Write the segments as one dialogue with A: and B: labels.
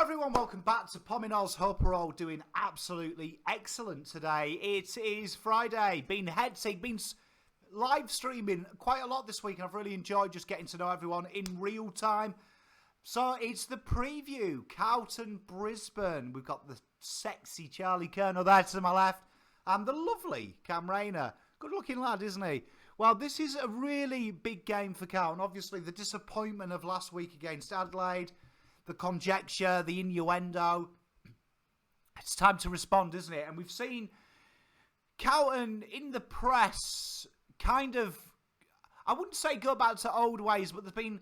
A: everyone, welcome back to Pominol's. Hope we're all doing absolutely excellent today. It is Friday, been hectic, been live streaming quite a lot this week, and I've really enjoyed just getting to know everyone in real time. So it's the preview, Carlton, Brisbane. We've got the sexy Charlie Colonel there to my left, and the lovely Cam Rayner. Good looking lad, isn't he? Well, this is a really big game for Carlton. Obviously, the disappointment of last week against Adelaide, the conjecture, the innuendo. It's time to respond, isn't it? And we've seen Carlton in the press kind of, I wouldn't say go back to old ways, but there's been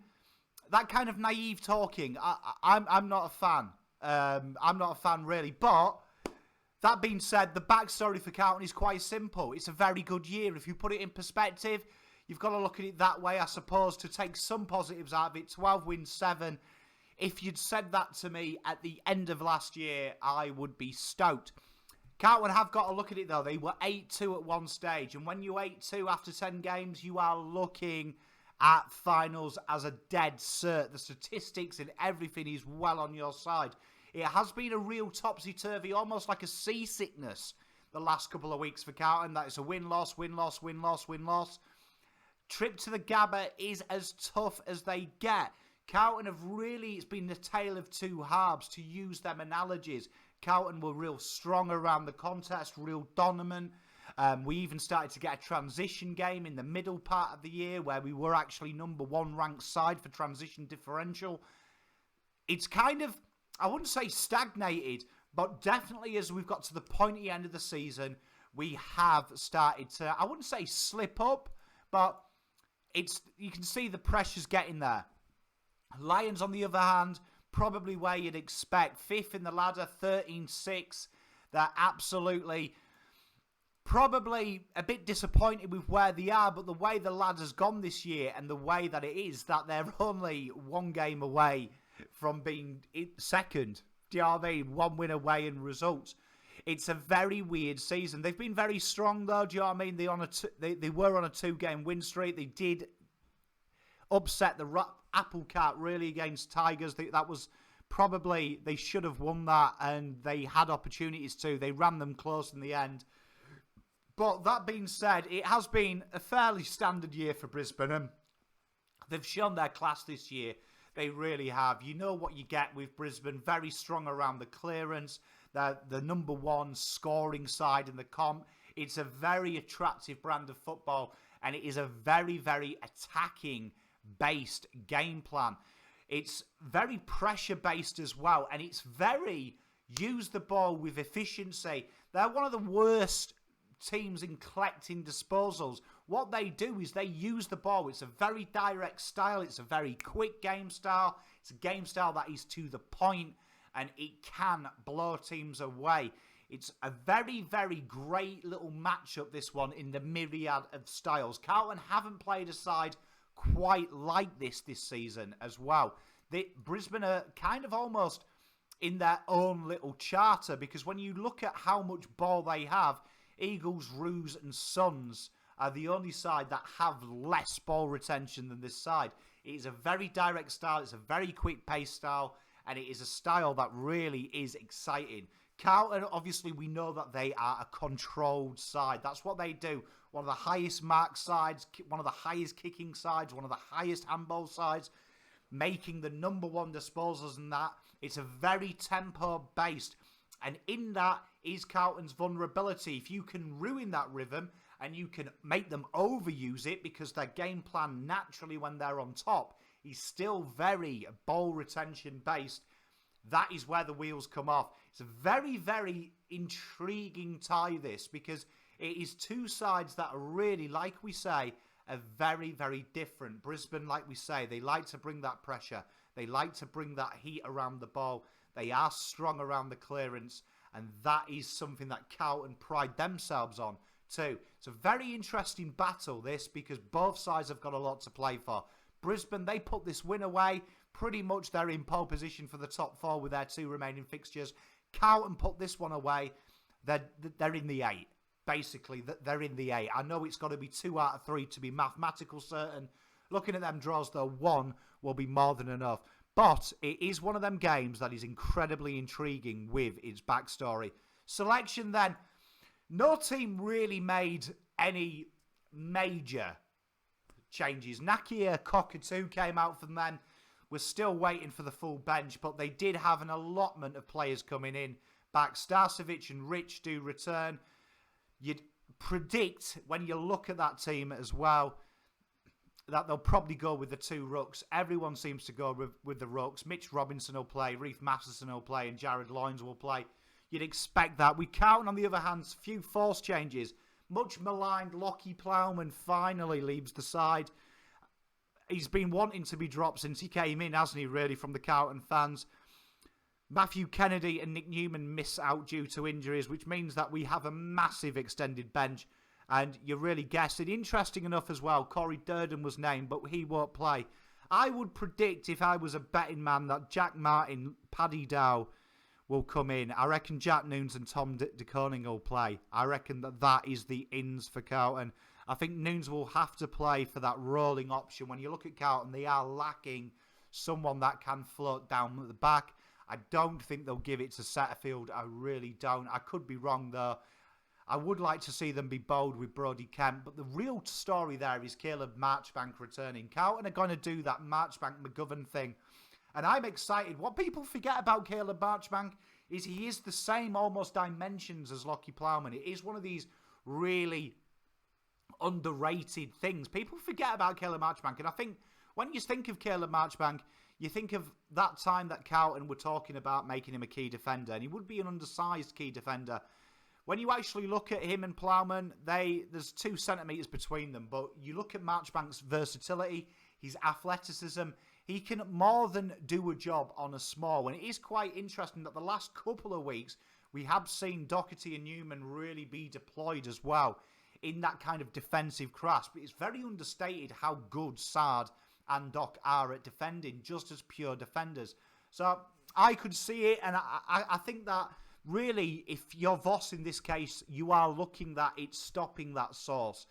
A: that kind of naive talking. I'm not a fan. I'm not a fan, really. But that being said, the backstory for Carlton is quite simple. It's a very good year. If you put it in perspective, you've got to look at it that way, I suppose, to take some positives out of it. 12 wins, 7. If you'd said that to me at the end of last year, I would be stoked. Carlton have got to look at it, though. They were 8-2 at one stage. And when you 8-2 after 10 games, you are looking at finals as a dead cert. The statistics and everything is well on your side. It has been a real topsy-turvy, almost like a seasickness, the last couple of weeks for Carlton. That is a win-loss, win-loss, win-loss, win-loss. Trip to the Gabba is as tough as they get. Carlton have really, it's been the tale of two halves, to use them analogies. Carlton were real strong around the contest, real dominant. We even started to get a transition game in the middle part of the year where we were actually number 1 ranked side for transition differential. It's kind of, I wouldn't say stagnated, but definitely as we've got to the pointy end of the season, we have started to, I wouldn't say slip up, but it's, you can see the pressure's getting there. Lions, on the other hand, probably where you'd expect. 5th in the ladder, 13-6. They're absolutely, probably a bit disappointed with where they are, but the way the ladder's gone this year and the way that it is, that they're only 1 game away from being second. Do you know what I mean? 1 win away in results. It's a very weird season. They've been very strong, though. Do you know what I mean? They were on a 2-game win streak. They did upset the apple cart really against Tigers. That was probably, they should have won that, and they had opportunities to. They ran them close in the end. But that being said, it has been a fairly standard year for Brisbane, and they've shown their class this year. They really have. You know what you get with Brisbane. Very strong around the clearance. They're the number 1 scoring side in the comp. It's a very attractive brand of football, and it is a very, very attacking based game plan. It's very pressure based as well, and it's very use the ball with efficiency. They're one of the worst teams in collecting disposals. What they do is they use the ball. It's a very direct style. It's a very quick game style. It's a game style that is to the point, and it can blow teams away. It's a very, very great little matchup, this one, in the myriad of styles. Carlton haven't played a side quite like this season as well. Brisbane are kind of almost in their own little charter, because when you look at how much ball they have, Eagles, Roos and Suns are the only side that have less ball retention than this side. It is a very direct style. It's a very quick pace style, and it is a style that really is exciting. Carlton, obviously, we know that they are a controlled side. That's what they do. One of the highest mark sides, one of the highest kicking sides, one of the highest handball sides, making the number 1 disposals in that. It's a very tempo-based. And in that is Carlton's vulnerability. If you can ruin that rhythm and you can make them overuse it, because their game plan naturally when they're on top is still very ball retention based, that is where the wheels come off. It's a very, very intriguing tie, this, because it is 2 sides that are really, like we say, are very, very different. Brisbane, like we say, they like to bring that pressure. They like to bring that heat around the ball. They are strong around the clearance, and that is something that Carlton pride themselves on too. It's a very interesting battle, this, because both sides have got a lot to play for. Brisbane, they put this win away. Pretty much they're in pole position for the top 4 with their 2 remaining fixtures. Carlton put this one away. They're in the 8. Basically, they're in the 8. I know it's got to be 2 out of 3 to be mathematical certain. Looking at them draws, though, 1 will be more than enough. But it is one of them games that is incredibly intriguing with its backstory. Selection then, no team really made any major changes. Nakia Cockatoo came out from them. We're still waiting for the full bench, but they did have an allotment of players coming in back. Starcevic and Rich do return. You'd predict, when you look at that team as well, that they'll probably go with the two rucks. Everyone seems to go with the rucks. Mitch Robinson will play, Reef Masterson will play, and Jared Loynes will play. You'd expect that. We count, on the other hand, a few force changes. Much maligned Lockie Plowman finally leaves the side. He's been wanting to be dropped since he came in, hasn't he, really, from the Carlton fans. Matthew Kennedy and Nick Newman miss out due to injuries, which means that we have a massive extended bench. And you're really guessing. Interesting enough as well, Corey Durden was named, but he won't play. I would predict, if I was a betting man, that Jack Martin, Paddy Dow will come in. I reckon Jack Nunes and Tom de Koning will play. I reckon that is the ins for Carlton. I think Nunes will have to play for that rolling option. When you look at Carlton, they are lacking someone that can float down at the back. I don't think they'll give it to Setterfield. I really don't. I could be wrong, though. I would like to see them be bold with Brodie Kemp, but the real story there is Caleb Marchbank returning. Carlton are going to do that Marchbank-McGovern thing, and I'm excited. What people forget about Caleb Marchbank is he is the same almost dimensions as Lockie Plowman. It is one of these really underrated things. People forget about Caleb Marchbank, and I think when you think of Caleb Marchbank, you think of that time that Carlton were talking about making him a key defender, and he would be an undersized key defender. When you actually look at him and Plowman, there's 2 centimetres between them. But you look at Marchbank's versatility, his athleticism, he can more than do a job on a small. And it is quite interesting that the last couple of weeks, we have seen Doherty and Newman really be deployed as well in that kind of defensive grasp. It's very understated how good Sard and Doc are at defending, just as pure defenders. So I could see it, and I think that really, if you're Voss in this case, you are looking that it's stopping that source.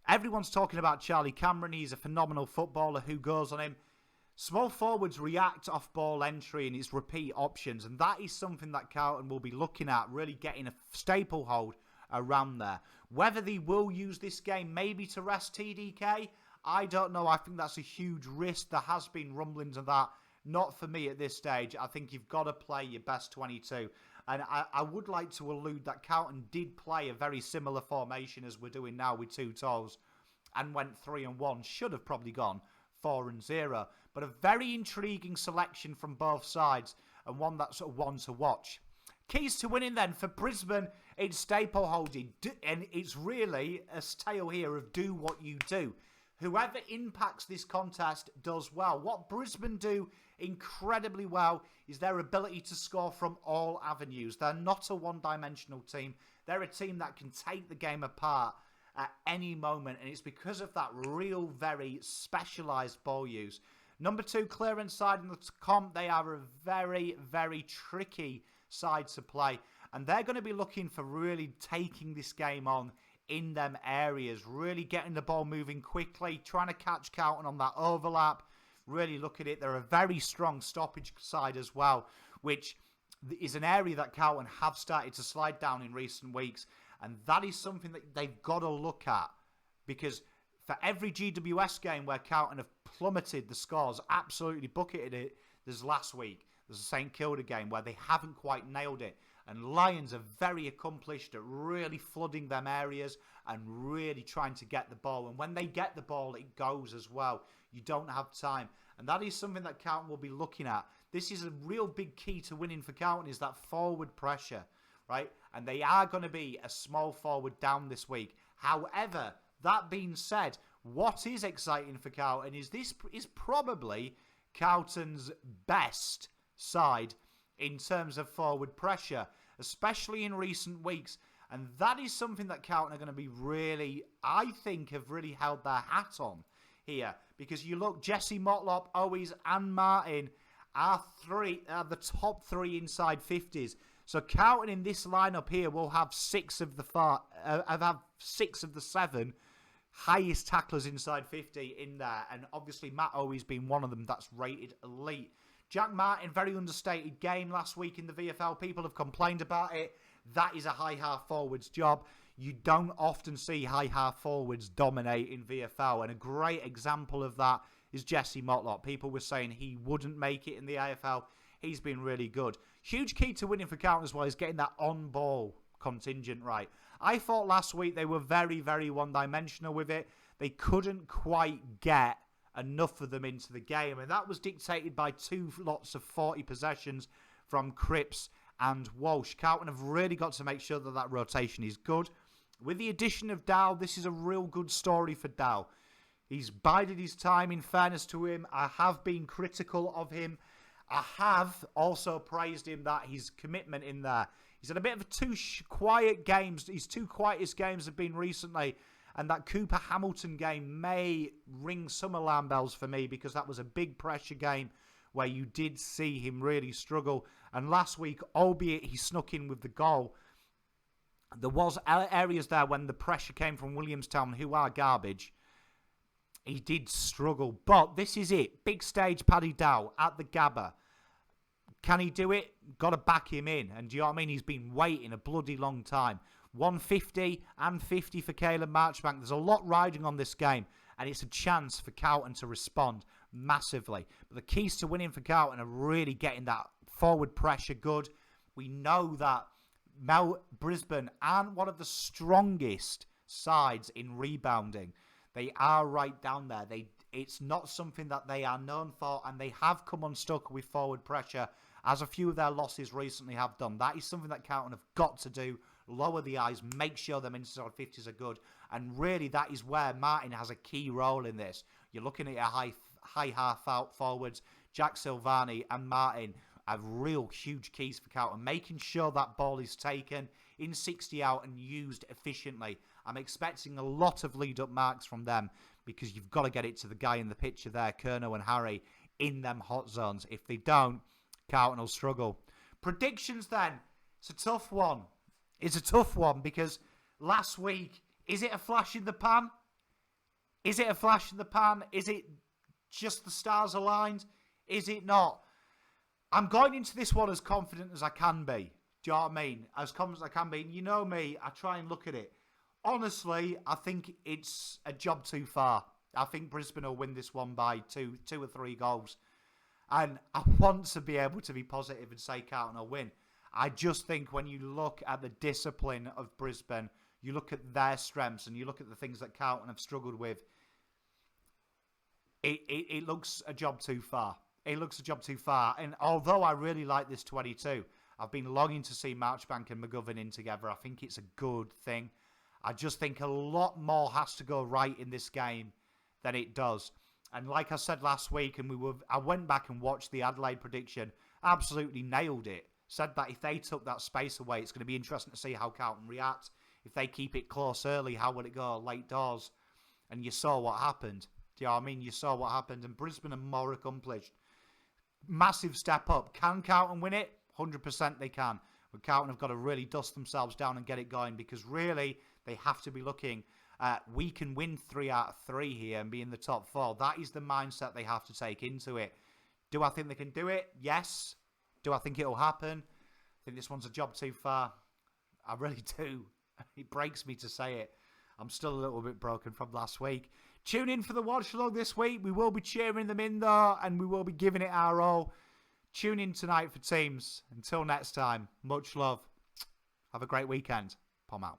A: Everyone's talking about Charlie Cameron. He's a phenomenal footballer. Who goes on him? Small forwards react off ball entry and its repeat options, and that is something that Carlton will be looking at, really getting a staple hold around there. Whether they will use this game maybe to rest TDK, I don't know. I think that's a huge risk. There has been rumblings of that. Not for me at this stage. I think you've got to play your best 22. And I would like to allude that Carlton did play a very similar formation as we're doing now with 2 toes and went 3-1. Should have probably gone 4-0. But a very intriguing selection from both sides and one that's one to watch. Keys to winning then for Brisbane, it's staple holding. And it's really a tale here of do what you do. Whoever impacts this contest does well. What Brisbane do incredibly well is their ability to score from all avenues. They're not a one-dimensional team. They're a team that can take the game apart at any moment, and it's because of that real, very specialised ball use. Number 2, clearance side in the comp, they are a very, very tricky side to play, and they're going to be looking for really taking this game on in them areas, really getting the ball moving quickly, trying to catch Carlton on that overlap. Really look at it. They're a very strong stoppage side as well, which is an area that Carlton have started to slide down in recent weeks. And that is something that they've got to look at, because for every GWS game where Carlton have plummeted the scores, absolutely bucketed it, there's last week. There's a St Kilda game where they haven't quite nailed it. And Lions are very accomplished at really flooding them areas and really trying to get the ball. And when they get the ball, it goes as well. You don't have time. And that is something that Carlton will be looking at. This is a real big key to winning for Carlton, is that forward pressure, right? And they are going to be a small forward down this week. However, that being said, what is exciting for Carlton is this is probably Carlton's best side in terms of forward pressure, especially in recent weeks. And that is something that Carlton are going to be really, I think, have really held their hat on here. Because you look, Jesse Motlop, Owens and Martin are the top 3 inside 50s. So Carlton in this lineup here will have 6 of the 7 highest tacklers inside 50 in there. And obviously Matt Owens being one of them that's rated elite. Jack Martin, very understated game last week in the VFL. People have complained about it. That is a high half forwards job. You don't often see high half forwards dominate in VFL. And a great example of that is Jesse Motlop. People were saying he wouldn't make it in the AFL. He's been really good. Huge key to winning for Carlton as well is getting that on-ball contingent right. I thought last week they were very, very one-dimensional with it. They couldn't quite get enough of them into the game. And that was dictated by 2 lots of 40 possessions from Cripps and Walsh. Carlton have really got to make sure that that rotation is good. With the addition of Dow, this is a real good story for Dow. He's bided his time, in fairness to him. I have been critical of him. I have also praised him that his commitment in there. He's had a bit of 2 quiet games. His 2 quietest games have been recently. And that Cooper Hamilton game may ring some alarm bells for me because that was a big pressure game where you did see him really struggle. And last week, albeit he snuck in with the goal, there was areas there when the pressure came from Williamstown, who are garbage. He did struggle. But this is it. Big stage, Paddy Dow at the Gabba. Can he do it? Got to back him in. And do you know what I mean? He's been waiting a bloody long time. 150 and 50 for Caleb Marchbank. There's a lot riding on this game, and it's a chance for Carlton to respond massively. But the keys to winning for Carlton are really getting that forward pressure good. We know that Brisbane aren't one of the strongest sides in rebounding. They are right down there. It's not something that they are known for, and they have come unstuck with forward pressure, as a few of their losses recently have done. That is something that Carlton have got to do. Lower the eyes, make sure them inside 50s are good. And really, that is where Martin has a key role in this. You're looking at a high half out forwards. Jack Silvani and Martin have real huge keys for Carlton, making sure that ball is taken in 60 out and used efficiently. I'm expecting a lot of lead-up marks from them because you've got to get it to the guy in the picture there, Kerno and Harry, in them hot zones. If they don't, Carlton will struggle. Predictions then. It's a tough one. It's a tough one because last week, is it a flash in the pan? Is it a flash in the pan? Is it just the stars aligned? Is it not? I'm going into this one as confident as I can be. Do you know what I mean? As confident as I can be. And you know me, I try and look at it. Honestly, I think it's a job too far. I think Brisbane will win this one by two or 3 goals. And I want to be able to be positive and say Carlton will win. I just think when you look at the discipline of Brisbane, you look at their strengths and you look at the things that Carlton have struggled with, it looks a job too far. It looks a job too far. And although I really like this 22, I've been longing to see Marchbank and McGovern in together. I think it's a good thing. I just think a lot more has to go right in this game than it does. And like I said last week, and I went back and watched the Adelaide prediction, absolutely nailed it. Said that if they took that space away, it's going to be interesting to see how Carlton react. If they keep it close early, how will it go late doors? And you saw what happened. Do you know what I mean? You saw what happened. And Brisbane are more accomplished. Massive step up. Can Carlton win it? 100% they can. But Carlton have got to really dust themselves down and get it going because really they have to be looking at we can win 3 out of 3 here and be in the top 4. That is the mindset they have to take into it. Do I think they can do it? Yes. Do I think it'll happen? I think this one's a job too far. I really do. It breaks me to say it. I'm still a little bit broken from last week. Tune in for the watch along this week. We will be cheering them in though, and we will be giving it our all. Tune in tonight for teams. Until next time, much love. Have a great weekend. Pom out.